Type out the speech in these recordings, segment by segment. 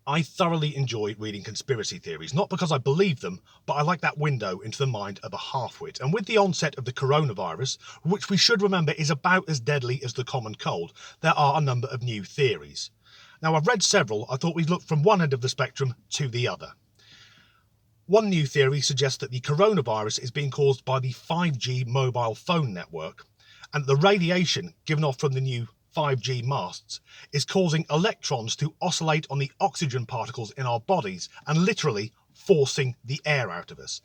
I thoroughly enjoy reading conspiracy theories, not because I believe them, but I like that window into the mind of a halfwit. And with the onset of the coronavirus, which we should remember is about as deadly as the common cold, there are a number of new theories. Now, I've read several. I thought we'd look from one end of the spectrum to the other. One new theory suggests that the coronavirus is being caused by the 5G mobile phone network, and the radiation given off from the new 5G masts is causing electrons to oscillate on the oxygen particles in our bodies and literally forcing the air out of us.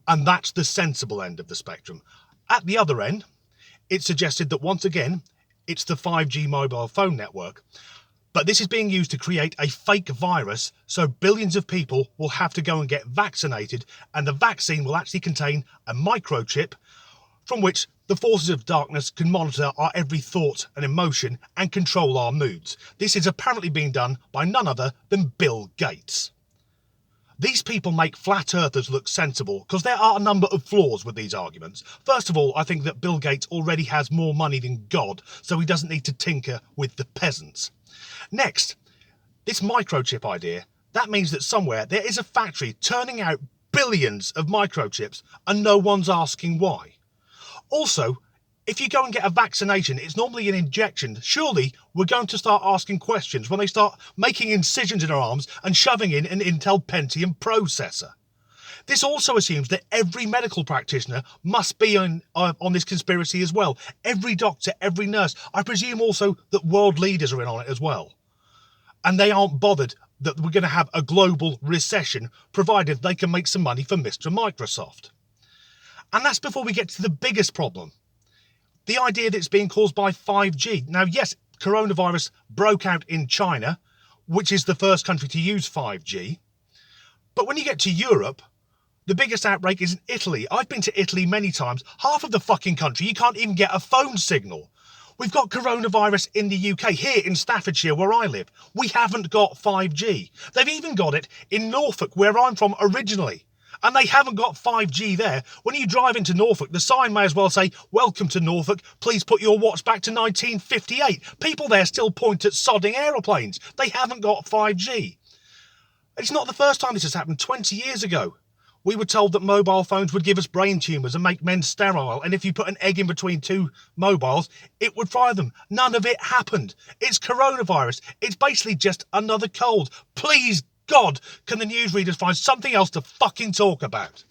And that's the sensible end of the spectrum. At the other end, it suggested that once again, it's the 5G mobile phone network, but this is being used to create a fake virus, so billions of people will have to go and get vaccinated, and the vaccine will actually contain a microchip from which the forces of darkness can monitor our every thought and emotion and control our moods. This is apparently being done by none other than Bill Gates. These people make flat earthers look sensible because there are a number of flaws with these arguments. First of all, I think that Bill Gates already has more money than God, so he doesn't need to tinker with the peasants. Next, this microchip idea, that means that somewhere there is a factory turning out billions of microchips and no one's asking why. Also, if you go and get a vaccination, it's normally an injection. Surely we're going to start asking questions when they start making incisions in our arms and shoving in an Intel Pentium processor. This also assumes that every medical practitioner must be on this conspiracy as well. Every doctor, every nurse. I presume also that world leaders are in on it as well. And they aren't bothered that we're going to have a global recession, provided they can make some money for Mr. Microsoft. And that's before we get to the biggest problem. The idea that it's being caused by 5G. Now, yes, coronavirus broke out in China, which is the first country to use 5G. But when you get to Europe, the biggest outbreak is in Italy. I've been to Italy many times. Half of the fucking country, you can't even get a phone signal. We've got coronavirus in the UK, here in Staffordshire, where I live. We haven't got 5G. They've even got it in Norfolk, where I'm from originally. And they haven't got 5G there. When you drive into Norfolk, the sign may as well say, "Welcome to Norfolk, please put your watch back to 1958. People there still point at sodding aeroplanes. They haven't got 5G. It's not the first time this has happened. 20 years ago, we were told that mobile phones would give us brain tumours and make men sterile, and if you put an egg in between two mobiles, it would fry them. None of it happened. It's coronavirus. It's basically just another cold. Please, God, can the newsreaders find something else to fucking talk about?